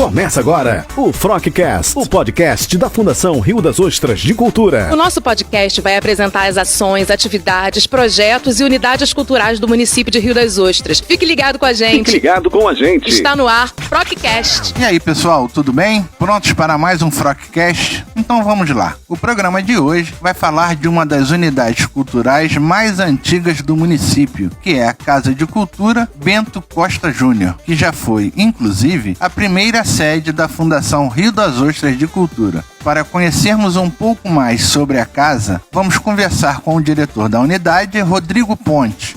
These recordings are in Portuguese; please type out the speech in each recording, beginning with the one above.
Começa agora o Frockcast, o podcast da Fundação Rio das Ostras de Cultura. O nosso podcast vai apresentar as ações, atividades, projetos e unidades culturais do município de Rio das Ostras. Fique ligado com a gente. Fique ligado com a gente. Está no ar, Frockcast. E aí, pessoal, tudo bem? Prontos para mais um Frockcast? Então vamos lá. O programa de hoje vai falar de uma das unidades culturais mais antigas do município, que é a Casa de Cultura Bento Costa Júnior, que já foi, inclusive, a primeira sede da Fundação Rio das Ostras de Cultura. Para conhecermos um pouco mais sobre a casa, vamos conversar com o diretor da unidade, Rodrigo Ponte.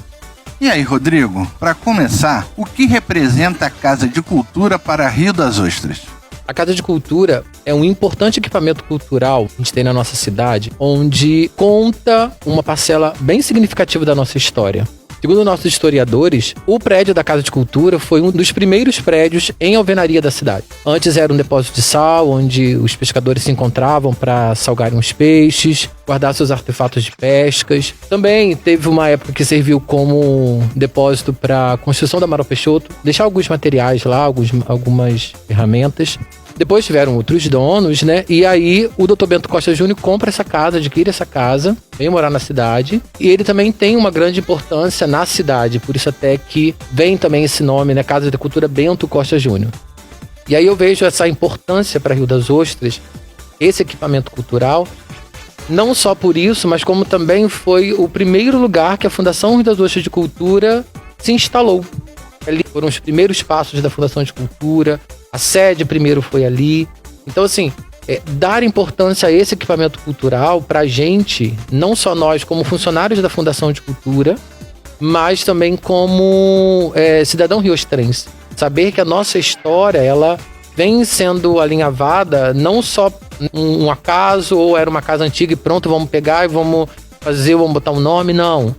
E aí, Rodrigo, para começar, o que representa a Casa de Cultura para Rio das Ostras? A Casa de Cultura é um importante equipamento cultural que a gente tem na nossa cidade, onde conta uma parcela bem significativa da nossa história. Segundo nossos historiadores, o prédio da Casa de Cultura foi um dos primeiros prédios em alvenaria da cidade. Antes era um depósito de sal, onde os pescadores se encontravam para salgarem os peixes, guardar seus artefatos de pescas. Também teve uma época que serviu como depósito para a construção da Amaral Peixoto, deixar alguns materiais lá, algumas ferramentas. Depois tiveram outros donos, né? E aí o Dr. Bento Costa Júnior compra essa casa, adquire essa casa, vem morar na cidade. E ele também tem uma grande importância na cidade, por isso até que vem também esse nome, né? Casa de Cultura Bento Costa Júnior. E aí eu vejo essa importância para Rio das Ostras, esse equipamento cultural, não só por isso, mas como também foi o primeiro lugar que a Fundação Rio das Ostras de Cultura se instalou. Ali foram os primeiros passos da Fundação de Cultura. A sede primeiro foi ali. Então, assim, dar importância a esse equipamento cultural pra gente, não só nós como funcionários da Fundação de Cultura, mas também como cidadão riostrense. Saber que a nossa história, ela vem sendo alinhavada, não só um acaso, ou era uma casa antiga e pronto, vamos pegar e vamos botar um nome, não.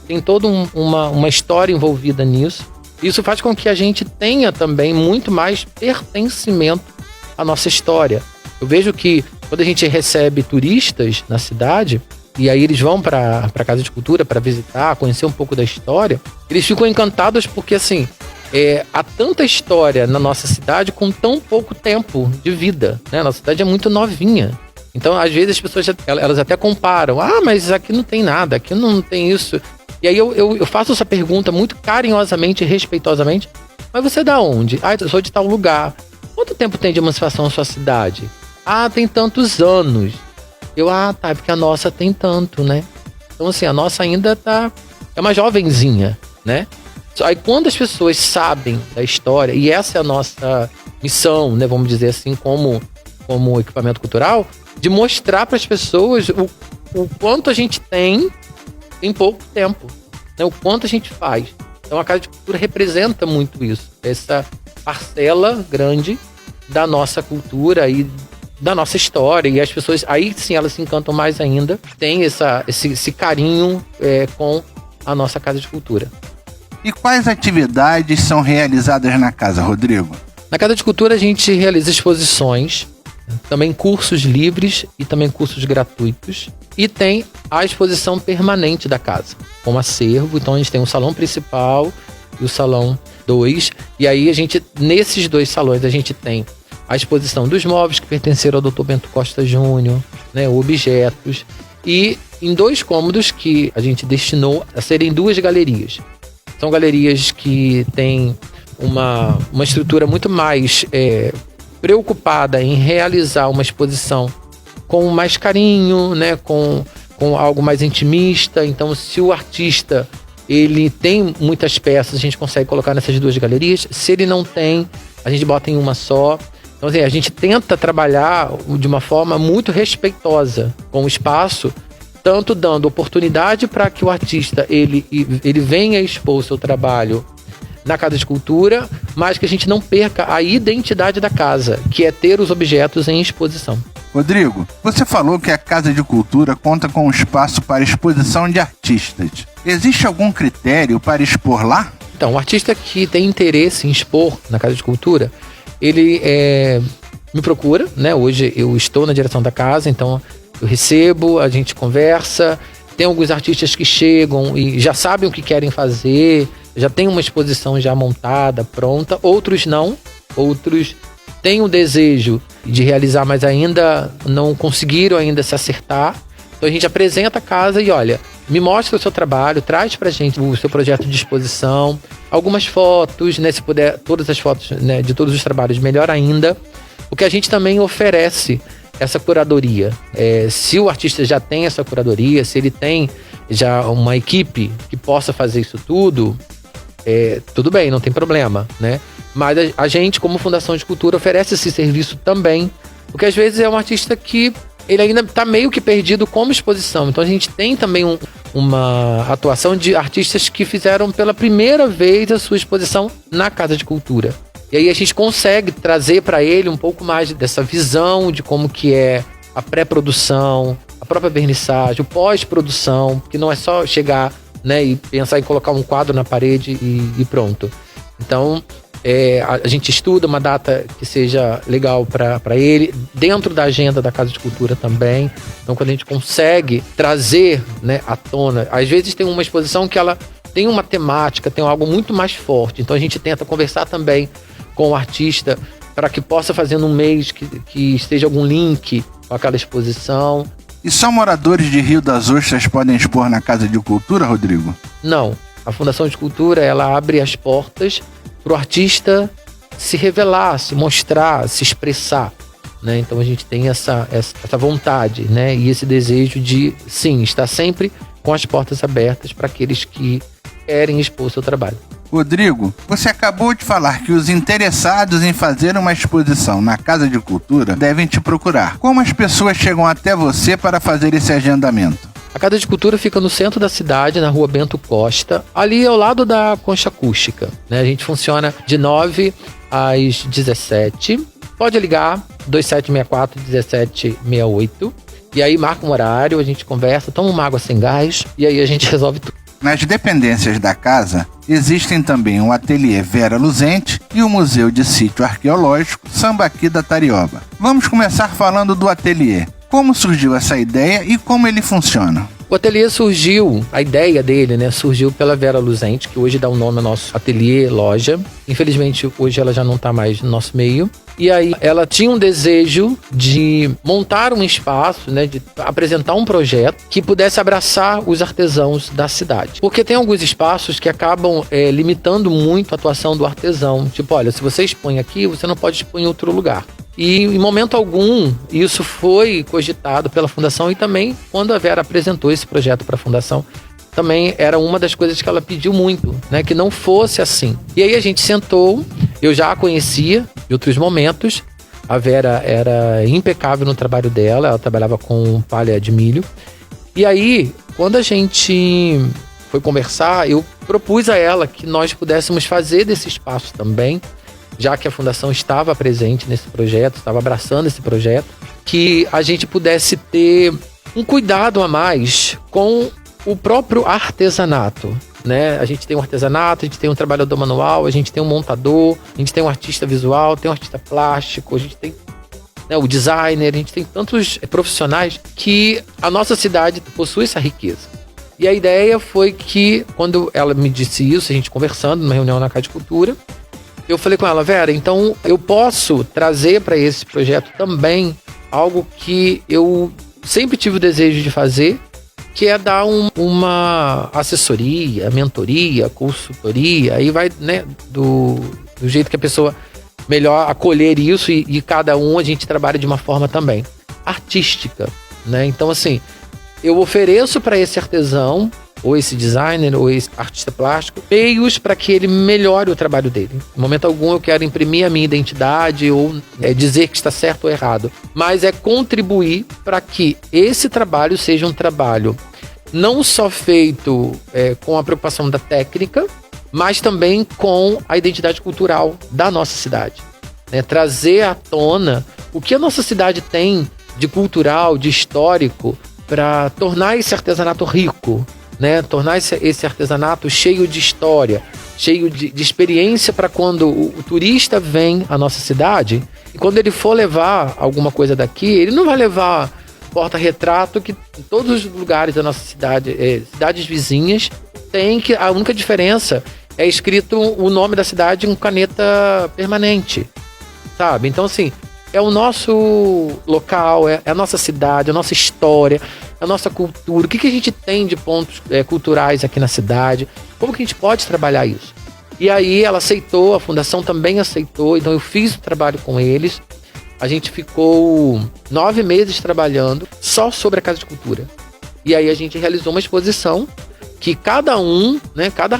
Tem toda uma história envolvida nisso. Isso faz com que a gente tenha também muito mais pertencimento à nossa história. Eu vejo que quando a gente recebe turistas na cidade, e aí eles vão para a Casa de Cultura para visitar, conhecer um pouco da história, eles ficam encantados porque, assim, há tanta história na nossa cidade com tão pouco tempo de vida, né? A nossa cidade é muito novinha. Então, às vezes, as pessoas elas até comparam. Ah, mas aqui não tem nada, aqui não tem isso. E aí eu faço essa pergunta muito carinhosamente e respeitosamente. Mas você é da onde? Ah, eu sou de tal lugar. Quanto tempo tem de emancipação na sua cidade? Ah, tem tantos anos. Tá, é porque a nossa tem tanto, né? Então, assim, a nossa ainda é uma jovenzinha, né? Aí quando as pessoas sabem da história, e essa é a nossa missão, né? Vamos dizer assim, como equipamento cultural, de mostrar para as pessoas o quanto a gente tem em pouco tempo, né? O quanto a gente faz. Então a Casa de Cultura representa muito isso, essa parcela grande da nossa cultura e da nossa história, e as pessoas, aí sim, elas se encantam mais ainda, tem esse carinho com a nossa Casa de Cultura. E quais atividades são realizadas na casa, Rodrigo? Na Casa de Cultura a gente realiza exposições, também cursos livres e também cursos gratuitos. E tem a exposição permanente da casa, com acervo. Então a gente tem o salão principal e o salão 2. E aí nesses dois salões, a gente tem a exposição dos móveis que pertenceram ao Dr. Bento Costa Júnior, né, objetos. E em 2 cômodos que a gente destinou a serem 2 galerias. São galerias que têm uma estrutura muito mais preocupada em realizar uma exposição com mais carinho, né, com algo mais intimista. Então, se o artista ele tem muitas peças, a gente consegue colocar nessas 2 galerias. Se ele não tem, a gente bota em uma só. Então, assim, a gente tenta trabalhar de uma forma muito respeitosa com o espaço, tanto dando oportunidade para que o artista ele venha expor o seu trabalho na Casa de Cultura, mas que a gente não perca a identidade da casa, que é ter os objetos em exposição. Rodrigo, você falou que a Casa de Cultura conta com um espaço para exposição de artistas. Existe algum critério para expor lá? Então, o artista que tem interesse em expor na Casa de Cultura, ele me procura, né? Hoje eu estou na direção da casa, então eu recebo, a gente conversa. Tem alguns artistas que chegam e já sabem o que querem fazer, já tem uma exposição já montada, pronta. Outros não, outros têm o desejo de realizar, mas ainda não conseguiram ainda se acertar. Então a gente apresenta a casa e olha, me mostra o seu trabalho, traz pra gente o seu projeto de exposição, algumas fotos, né, se puder, todas as fotos, né, de todos os trabalhos, melhor ainda. Porque a gente também oferece essa curadoria. Se o artista já tem essa curadoria, se ele tem já uma equipe que possa fazer isso tudo, tudo bem, não tem problema, né? Mas a gente, como Fundação de Cultura, oferece esse serviço também, porque às vezes é um artista que ele ainda está meio que perdido como exposição. Então a gente tem também uma atuação de artistas que fizeram pela primeira vez a sua exposição na Casa de Cultura. E aí a gente consegue trazer para ele um pouco mais dessa visão de como que é a pré-produção, a própria vernissagem, o pós-produção, que não é só chegar, né, e pensar em colocar um quadro na parede e pronto. Então, a gente estuda uma data que seja legal para ele, dentro da agenda da Casa de Cultura também. Então, quando a gente consegue trazer, né, à tona, às vezes tem uma exposição que ela tem uma temática, tem algo muito mais forte. Então, a gente tenta conversar também com o artista para que possa fazer num mês que esteja algum link com aquela exposição. E só moradores de Rio das Ostras podem expor na Casa de Cultura, Rodrigo? Não. A Fundação de Cultura, ela abre as portas para o artista se revelar, se mostrar, se expressar, né? Então a gente tem essa vontade, né? E esse desejo de, sim, estar sempre com as portas abertas para aqueles que querem expor seu trabalho. Rodrigo, você acabou de falar que os interessados em fazer uma exposição na Casa de Cultura devem te procurar. Como as pessoas chegam até você para fazer esse agendamento? A Casa de Cultura fica no centro da cidade, na Rua Bento Costa, ali ao lado da Concha Acústica, né? A gente funciona de 9 às 17. Pode ligar 2764-1768. E aí marca um horário, a gente conversa, toma uma água sem gás e aí a gente resolve tudo. Nas dependências da casa, existem também o Ateliê Vera Luzente e o Museu de Sítio Arqueológico Sambaqui da Tarioba. Vamos começar falando do ateliê. Como surgiu essa ideia e como ele funciona? O ateliê surgiu, a ideia dele, né, surgiu pela Vera Luzente, que hoje dá o nome ao nosso ateliê, loja. Infelizmente, hoje ela já não está mais no nosso meio. E aí, ela tinha um desejo de montar um espaço, né, de apresentar um projeto que pudesse abraçar os artesãos da cidade. Porque tem alguns espaços que acabam limitando muito a atuação do artesão. Tipo, olha, se você expõe aqui, você não pode expor em outro lugar. E em momento algum, isso foi cogitado pela Fundação e também quando a Vera apresentou esse projeto para a Fundação, também era uma das coisas que ela pediu muito, né, que não fosse assim. E aí a gente sentou, eu já a conhecia de outros momentos, a Vera era impecável no trabalho dela, ela trabalhava com palha de milho. E aí, quando a gente foi conversar, eu propus a ela que nós pudéssemos fazer desse espaço também, já que a Fundação estava presente nesse projeto, estava abraçando esse projeto, que a gente pudesse ter um cuidado a mais com o próprio artesanato, né? A gente tem um artesanato, a gente tem um trabalhador manual, a gente tem um montador, a gente tem um artista visual, tem um artista plástico, a gente tem, né, o designer, a gente tem tantos profissionais que a nossa cidade possui essa riqueza. E a ideia foi que, quando ela me disse isso, a gente conversando numa reunião na Casa de Cultura, eu falei com ela, Vera, então eu posso trazer para esse projeto também algo que eu sempre tive o desejo de fazer, que é dar uma assessoria, mentoria, consultoria, aí vai, né, do jeito que a pessoa melhor acolher isso e cada um a gente trabalha de uma forma também artística, né? Então, assim, eu ofereço para esse artesão, ou esse designer, ou esse artista plástico, meios para que ele melhore o trabalho dele. Em momento algum eu quero imprimir a minha identidade ou dizer que está certo ou errado, mas é contribuir para que esse trabalho seja um trabalho não só feito com a preocupação da técnica, mas também com a identidade cultural da nossa cidade, né? Trazer à tona o que a nossa cidade tem de cultural, de histórico, para tornar esse artesanato rico, né? Tornar esse artesanato cheio de história, cheio de experiência para quando o turista vem à nossa cidade e quando ele for levar alguma coisa daqui, ele não vai levar porta-retrato que em todos os lugares da nossa cidade, cidades vizinhas, tem que a única diferença é escrito o nome da cidade em caneta permanente. sabe? Então, assim, é o nosso local, é a nossa cidade, a nossa história, a nossa cultura. O que a gente tem de pontos culturais aqui na cidade? Como que a gente pode trabalhar isso? E aí ela aceitou, a fundação também aceitou, então eu fiz o trabalho com eles. A gente ficou 9 meses trabalhando só sobre a Casa de Cultura. E aí a gente realizou uma exposição que cada um, né, cada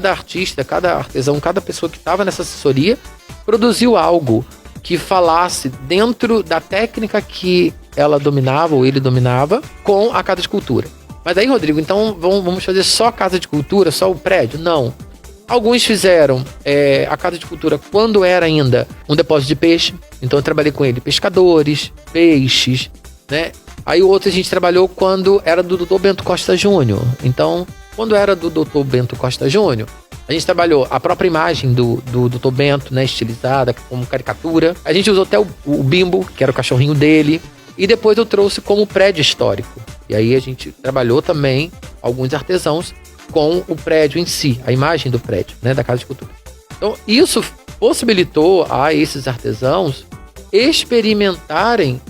artista, cada artesão, cada pessoa que estava nessa assessoria produziu algo que falasse dentro da técnica que ela dominava ou ele dominava com a Casa de Cultura. Mas aí, Rodrigo, então vamos fazer só a Casa de Cultura, só o prédio? Não. Alguns fizeram a Casa de Cultura quando era ainda um depósito de peixe. Então eu trabalhei com ele pescadores, peixes, né? Aí outros a gente trabalhou quando era do Dr. Bento Costa Júnior. Então, quando era do Dr. Bento Costa Júnior, a gente trabalhou a própria imagem do Dr. Bento, né, estilizada como caricatura. A gente usou até o Bimbo, que era o cachorrinho dele. E depois eu trouxe como prédio histórico. E aí a gente trabalhou também alguns artesãos com o prédio em si, a imagem do prédio, né, da Casa de Cultura. Então, isso possibilitou a esses artesãos experimentarem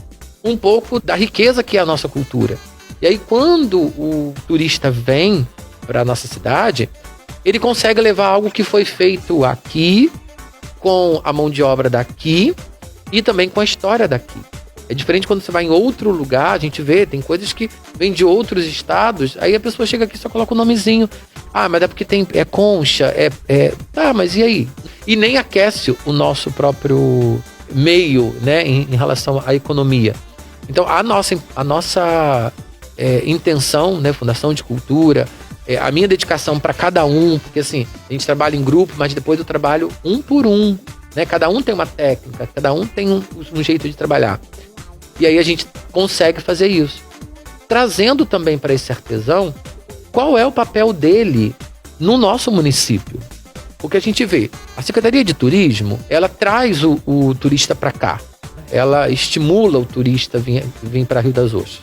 um pouco da riqueza que é a nossa cultura. E aí, quando o turista vem para a nossa cidade, ele consegue levar algo que foi feito aqui, com a mão de obra daqui e também com a história daqui. É diferente quando você vai em outro lugar, a gente vê, tem coisas que vêm de outros estados, aí a pessoa chega aqui e só coloca o nomezinho. Ah, mas é porque é concha, Tá, mas e aí? E nem aquece o nosso próprio meio, né, em relação à economia. Então, a nossa intenção, né, Fundação de Cultura, a minha dedicação para cada um, porque assim, a gente trabalha em grupo, mas depois eu trabalho um por um, né? Cada um tem uma técnica, cada um tem um jeito de trabalhar. E aí a gente consegue fazer isso. Trazendo também para esse artesão qual é o papel dele no nosso município. Porque a gente vê, a Secretaria de Turismo, ela traz o turista para cá. Ela estimula o turista a vir para Rio das Ostras.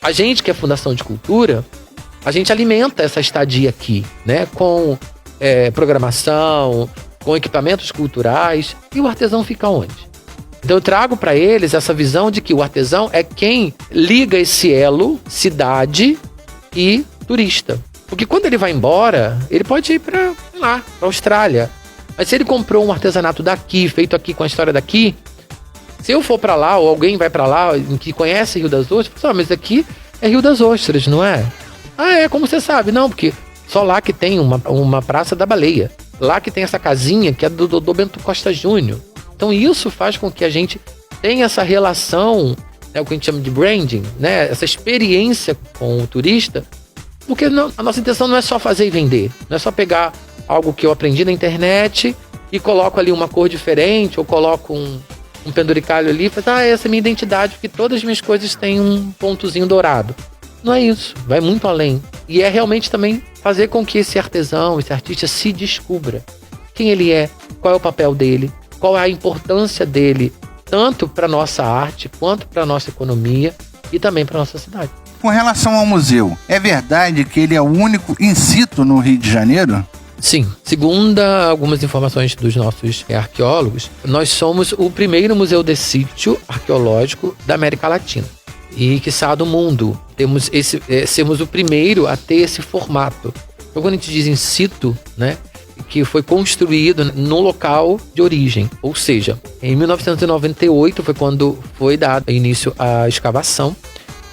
A gente, que é Fundação de Cultura, a gente alimenta essa estadia aqui, né? Com programação, com equipamentos culturais. E o artesão fica onde? Então eu trago para eles essa visão de que o artesão é quem liga esse elo cidade e turista. Porque quando ele vai embora, ele pode ir para lá, para Austrália. Mas se ele comprou um artesanato daqui, feito aqui com a história daqui, se eu for para lá ou alguém vai para lá que conhece Rio das Ostras, fala, mas aqui é Rio das Ostras, não é? Ah, como você sabe? Não, porque só lá que tem uma Praça da Baleia. Lá que tem essa casinha que é do Dr. Bento Costa Júnior. Então isso faz com que a gente tenha essa relação, né, o que a gente chama de branding, né, essa experiência com o turista, porque a nossa intenção não é só fazer e vender, não é só pegar algo que eu aprendi na internet e coloco ali uma cor diferente, ou coloco um penduricalho ali e falo, essa é a minha identidade, porque todas as minhas coisas têm um pontozinho dourado. Não é isso, vai muito além. E é realmente também fazer com que esse artesão, esse artista se descubra quem ele é, qual é o papel dele, qual é a importância dele, tanto para nossa arte, quanto para nossa economia e também para nossa cidade. Com relação ao museu, é verdade que ele é o único in situ no Rio de Janeiro? Sim, segundo algumas informações dos nossos arqueólogos, nós somos o primeiro museu de sítio arqueológico da América Latina e, quiçá, do mundo. Sermos o primeiro a ter esse formato. Então, quando a gente diz in situ, né, que foi construído no local de origem. Ou seja, em 1998 foi quando foi dado início à escavação.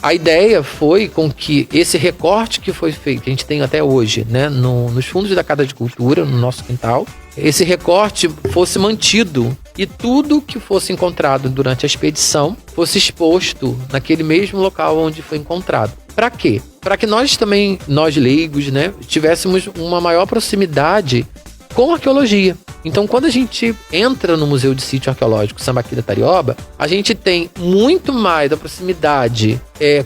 A ideia foi com que esse recorte que foi feito, que a gente tem até hoje, né, nos fundos da Casa de Cultura, no nosso quintal, esse recorte fosse mantido e tudo que fosse encontrado durante a expedição fosse exposto naquele mesmo local onde foi encontrado. Para quê? Para que nós também, nós leigos, né, tivéssemos uma maior proximidade com a arqueologia. Então, quando a gente entra no Museu de Sítio Arqueológico Sambaqui da Tarioba, a gente tem muito mais a proximidade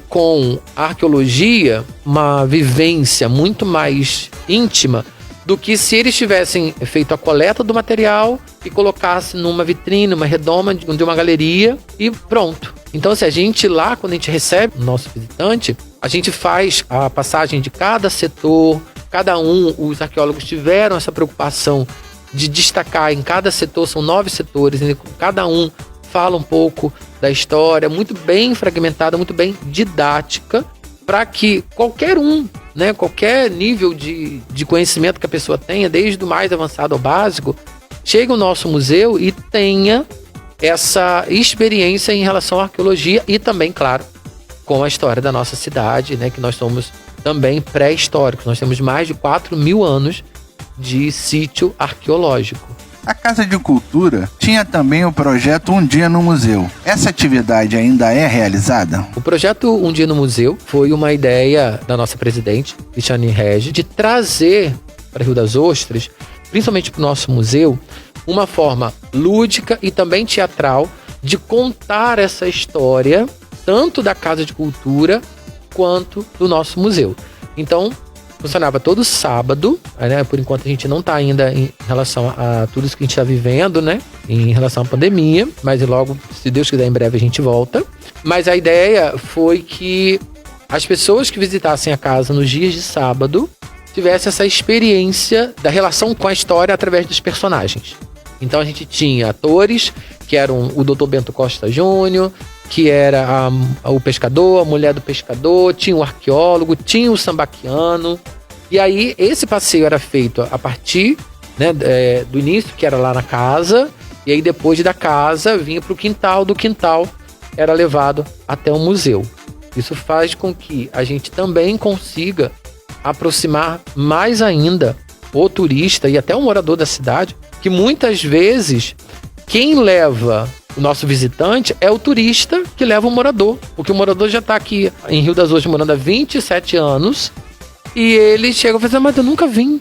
com a arqueologia, uma vivência muito mais íntima do que se eles tivessem feito a coleta do material e colocasse numa vitrine, uma redoma de uma galeria e pronto. Então, se a gente lá, quando a gente recebe o nosso visitante, a gente faz a passagem de cada setor, cada um, os arqueólogos tiveram essa preocupação de destacar em cada setor, são 9 setores, cada um fala um pouco da história, muito bem fragmentada, muito bem didática, para que qualquer um, né, qualquer nível de conhecimento que a pessoa tenha, desde o mais avançado ao básico, chegue ao nosso museu e tenha essa experiência em relação à arqueologia e também, claro, com a história da nossa cidade, né, que nós somos também pré-históricos. Nós temos mais de 4.000 anos de sítio arqueológico. A Casa de Cultura tinha também o projeto Um Dia no Museu. Essa atividade ainda é realizada? O projeto Um Dia no Museu foi uma ideia da nossa presidente, Cristiane Regi, de trazer para Rio das Ostras, principalmente para o nosso museu, uma forma lúdica e também teatral de contar essa história, tanto da Casa de Cultura quanto do nosso museu. Então, funcionava todo sábado, né? Por enquanto a gente não está ainda em relação a tudo isso que a gente está vivendo, né? Em relação à pandemia, mas logo, se Deus quiser, em breve a gente volta. Mas a ideia foi que as pessoas que visitassem a casa nos dias de sábado tivessem essa experiência da relação com a história através dos personagens. Então a gente tinha atores, que eram o Dr. Bento Costa Júnior, que era o pescador, a mulher do pescador, tinha o arqueólogo, tinha o sambaquiano. E aí esse passeio era feito a partir, né, do início, que era lá na casa, e aí depois da casa vinha para o quintal, do quintal era levado até o museu. Isso faz com que a gente também consiga aproximar mais ainda o turista e até o morador da cidade, que muitas vezes quem leva o nosso visitante é o turista que leva o morador, porque o morador já está aqui em Rio das Ostras morando há 27 anos e ele chega e fala assim, mas eu nunca vim.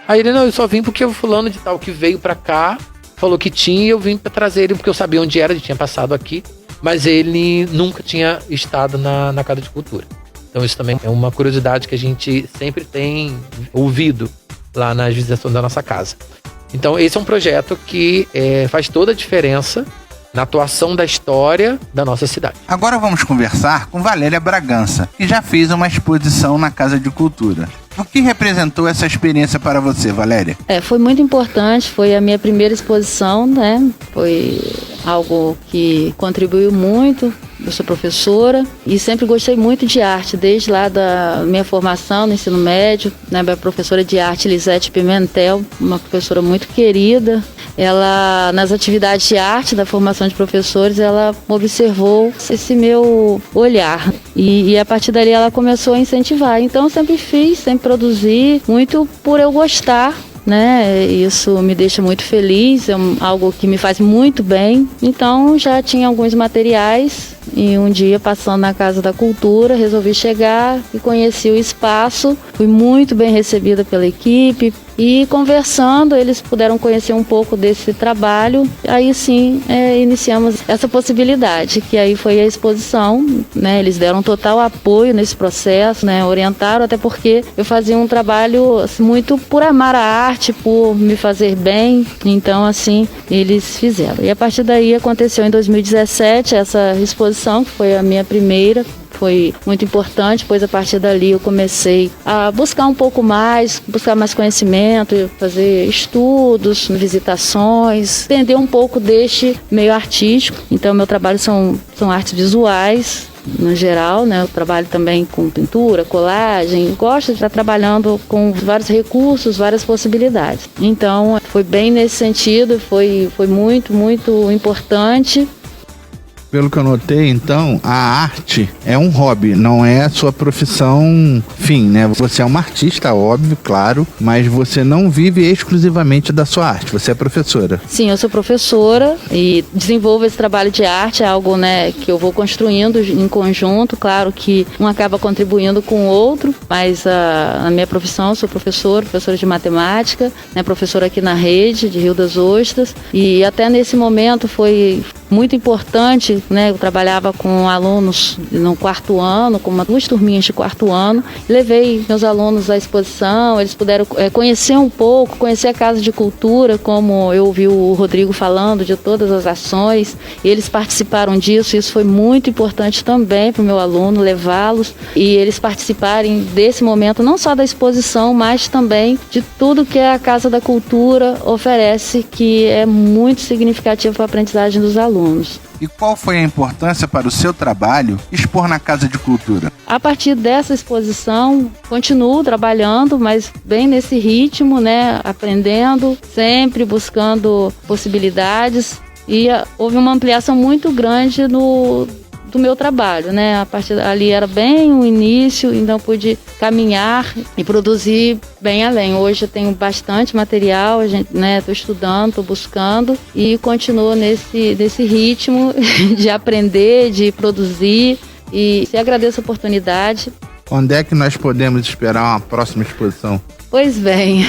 Aí ele, não, eu só vim porque o fulano de tal que veio para cá falou que tinha e eu vim para trazer ele porque eu sabia onde era, ele tinha passado aqui, mas ele nunca tinha estado na Casa de Cultura. Então isso também é uma curiosidade que a gente sempre tem ouvido lá nas visitações da nossa casa. Então esse é um projeto que faz toda a diferença na atuação da história da nossa cidade. Agora vamos conversar com Valéria Bragança, que já fez uma exposição na Casa de Cultura. O que representou essa experiência para você, Valéria? Foi muito importante, foi a minha primeira exposição, né? Foi algo que contribuiu muito. Eu sou professora e sempre gostei muito de arte, desde lá da minha formação no ensino médio, né? Minha professora de arte, Lisete Pimentel, uma professora muito querida. Ela, nas atividades de arte da formação de professores, ela observou esse meu olhar e a partir dali ela começou a incentivar. Então eu sempre fiz, sempre produzi, muito por eu gostar, né? Isso me deixa muito feliz, é algo que me faz muito bem. Então já tinha alguns materiais e um dia, passando na Casa da Cultura, resolvi chegar e conheci o espaço. Fui muito bem recebida pela equipe e conversando eles puderam conhecer um pouco desse trabalho. Aí sim iniciamos essa possibilidade, que aí foi a exposição, né? Eles deram total apoio nesse processo, né? Orientaram, até porque eu fazia um trabalho assim, muito por amar a arte, por me fazer bem. Então assim, eles fizeram. E a partir daí aconteceu em 2017 essa exposição, que foi a minha primeira. Foi muito importante, pois a partir dali eu comecei a buscar um pouco mais, buscar mais conhecimento, fazer estudos, visitações, entender um pouco deste meio artístico. Então meu trabalho são artes visuais, no geral, né? Eu trabalho também com pintura, colagem, gosto de estar trabalhando com vários recursos, várias possibilidades. Então foi bem nesse sentido, foi muito, muito importante. Pelo que eu notei, então, a arte é um hobby, não é a sua profissão fim, né? Você é uma artista, óbvio, claro, mas você não vive exclusivamente da sua arte, você é professora. Sim, eu sou professora e desenvolvo esse trabalho de arte, é algo, né, que eu vou construindo em conjunto, claro que um acaba contribuindo com o outro, mas a minha profissão, eu sou professora de matemática, né, professora aqui na rede de Rio das Ostras, e até nesse momento foi muito importante, né? Eu trabalhava com alunos no quarto ano, com duas turminhas de quarto ano. Levei meus alunos à exposição, eles puderam conhecer um pouco, conhecer a Casa de Cultura, como eu ouvi o Rodrigo falando de todas as ações. Eles participaram disso, isso foi muito importante também para o meu aluno, levá-los e eles participarem desse momento, não só da exposição, mas também de tudo que a Casa da Cultura oferece, que é muito significativo para a aprendizagem dos alunos. E qual foi a importância para o seu trabalho expor na Casa de Cultura? A partir dessa exposição, continuo trabalhando, mas bem nesse ritmo, né? Aprendendo, sempre buscando possibilidades. E houve uma ampliação muito grande do meu trabalho, né? A partir ali era bem o início, então pude caminhar e produzir bem além. Hoje eu tenho bastante material, estou estudando, estou buscando e continuo nesse ritmo de aprender, de produzir e agradeço a oportunidade. Onde é que nós podemos esperar uma próxima exposição? Pois bem,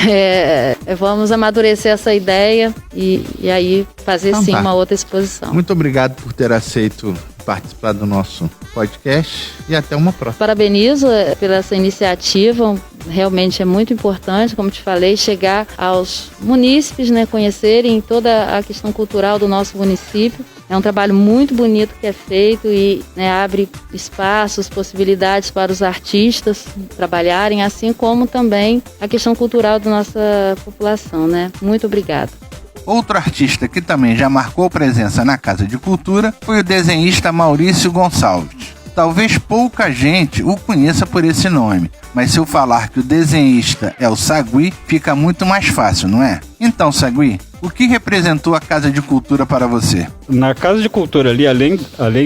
vamos amadurecer essa ideia e aí fazer então, sim uma outra exposição. Muito obrigado por ter aceito participar do nosso podcast e até uma próxima. Parabenizo pela essa iniciativa, realmente é muito importante, como te falei, chegar aos munícipes, né, conhecerem toda a questão cultural do nosso município. É um trabalho muito bonito que é feito e abre espaços, possibilidades para os artistas trabalharem, assim como também a questão cultural da nossa população, né? Muito obrigada. Outro artista que também já marcou presença na Casa de Cultura foi o desenhista Maurício Gonçalves. Talvez pouca gente o conheça por esse nome, mas se eu falar que o desenhista é o Sagui, fica muito mais fácil, não é? Então, Sagui, o que representou a Casa de Cultura para você? Na Casa de Cultura ali, além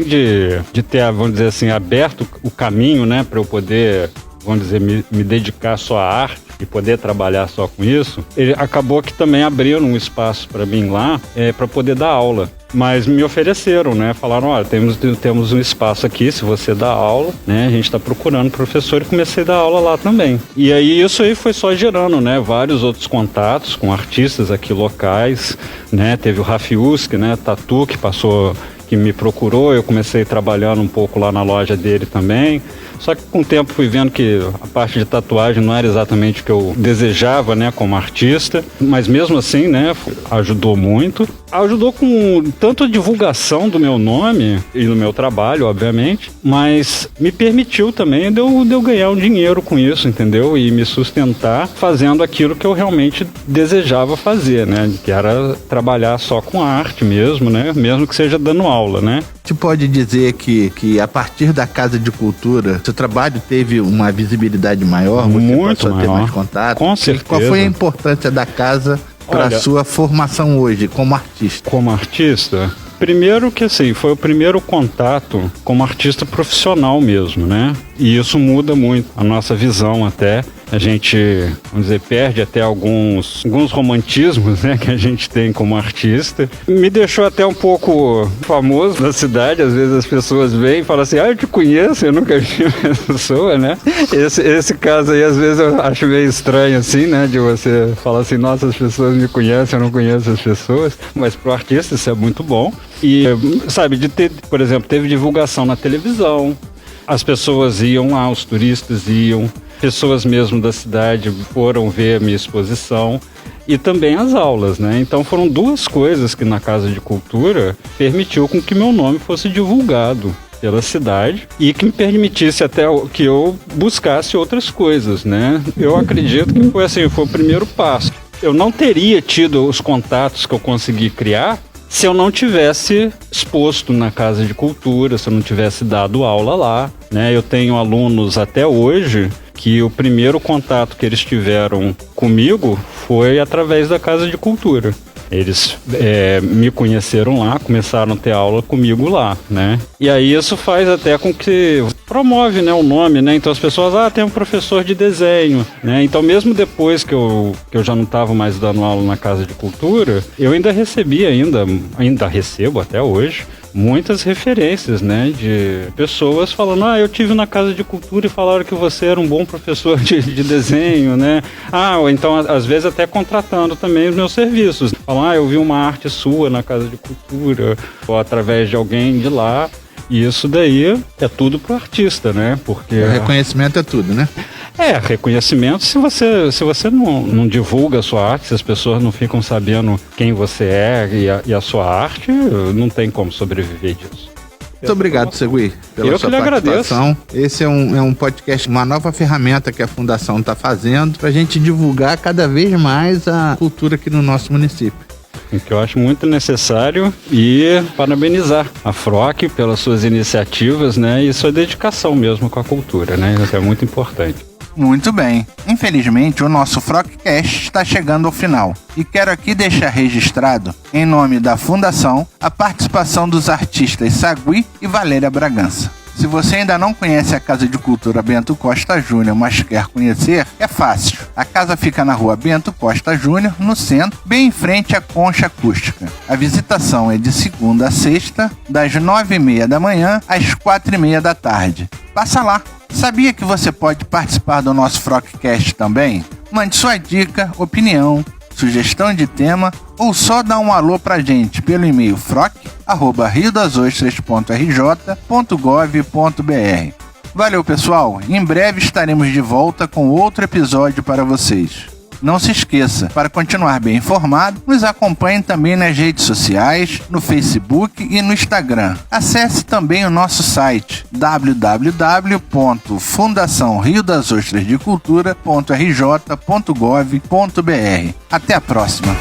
de ter, vamos dizer assim, aberto o caminho, né, para eu poder, vamos dizer, me dedicar só à arte e poder trabalhar só com isso, ele acabou que também abriram um espaço para mim lá, para poder dar aula. Mas me ofereceram, né? Falaram, olha, temos um espaço aqui, se você dá aula, né? A gente está procurando professor e comecei a dar aula lá também. E aí isso aí foi só gerando, né? Vários outros contatos com artistas aqui locais, né? Teve o Rafiuski, né? Tatu, que me procurou, eu comecei trabalhando um pouco lá na loja dele também. Só que com o tempo fui vendo que a parte de tatuagem não era exatamente o que eu desejava, né, como artista, mas mesmo assim, né, ajudou muito. Ajudou com tanto a divulgação do meu nome e do meu trabalho, obviamente, mas me permitiu também de eu ganhar um dinheiro com isso, entendeu? E me sustentar fazendo aquilo que eu realmente desejava fazer, né? Que era trabalhar só com arte mesmo, né? Mesmo que seja dando aula, né? Você pode dizer que a partir da Casa de Cultura, seu trabalho teve uma visibilidade maior? Muito passou maior. A ter mais contato? Com certeza. Qual foi a importância da casa para a sua formação hoje como artista? Como artista? Primeiro que assim, foi o primeiro contato como artista profissional mesmo, né? E isso muda muito a nossa visão até. A gente, vamos dizer, perde até alguns romantismos, né, que a gente tem como artista. Me deixou até um pouco famoso na cidade. Às vezes as pessoas vêm e falam assim, eu te conheço, eu nunca vi a pessoa, né? Esse caso aí, às vezes, eu acho meio estranho, assim, né, de você falar assim, nossa, as pessoas me conhecem, eu não conheço as pessoas. Mas pro artista isso é muito bom. E, sabe, por exemplo, teve divulgação na televisão. As pessoas iam lá, os turistas iam. Pessoas mesmo da cidade foram ver a minha exposição e também as aulas, né? Então foram duas coisas que na Casa de Cultura permitiu com que meu nome fosse divulgado pela cidade e que me permitisse até que eu buscasse outras coisas, né? Eu acredito que foi o primeiro passo. Eu não teria tido os contatos que eu consegui criar se eu não tivesse exposto na Casa de Cultura, se eu não tivesse dado aula lá, né? Eu tenho alunos até hoje que o primeiro contato que eles tiveram comigo foi através da Casa de Cultura. Eles me conheceram lá, começaram a ter aula comigo lá, né? E aí isso faz até com que promove, né, o nome, né? Então as pessoas, tem um professor de desenho, né? Então mesmo depois que eu já não estava mais dando aula na Casa de Cultura, eu ainda recebi, ainda recebo até hoje, muitas referências, né, de pessoas falando, eu tive na Casa de Cultura e falaram que você era um bom professor de desenho, né? Ou então, às vezes, até contratando também os meus serviços. Falam, eu vi uma arte sua na Casa de Cultura, ou através de alguém de lá. E isso daí é tudo pro artista, né? Porque o reconhecimento é tudo, né? Reconhecimento, se você não divulga a sua arte, se as pessoas não ficam sabendo quem você é e a sua arte, não tem como sobreviver disso. Muito obrigado, Segui, pela sua participação. Agradeço. Esse é um podcast, uma nova ferramenta que a Fundação está fazendo para a gente divulgar cada vez mais a cultura aqui no nosso município. O que eu acho muito necessário, e parabenizar a FROC pelas suas iniciativas, né, e sua dedicação mesmo com a cultura, né, isso é muito importante. Muito bem. Infelizmente, o nosso FROCcast está chegando ao final. E quero aqui deixar registrado, em nome da Fundação, a participação dos artistas Sagui e Valéria Bragança. Se você ainda não conhece a Casa de Cultura Bento Costa Júnior, mas quer conhecer, é fácil. A casa fica na rua Bento Costa Júnior, no centro, bem em frente à Concha Acústica. A visitação é de segunda a sexta, das 9h30 da manhã às 4h30 da tarde. Passa lá! Sabia que você pode participar do nosso FROCcast também? Mande sua dica, opinião, sugestão de tema ou só dá um alô pra gente pelo e-mail froc@riodasostras.rj.gov.br. Valeu, pessoal! Em breve estaremos de volta com outro episódio para vocês. Não se esqueça, para continuar bem informado, nos acompanhe também nas redes sociais, no Facebook e no Instagram. Acesse também o nosso site www.fundaçãoriodasostrasdecultura.rj.gov.br. Até a próxima!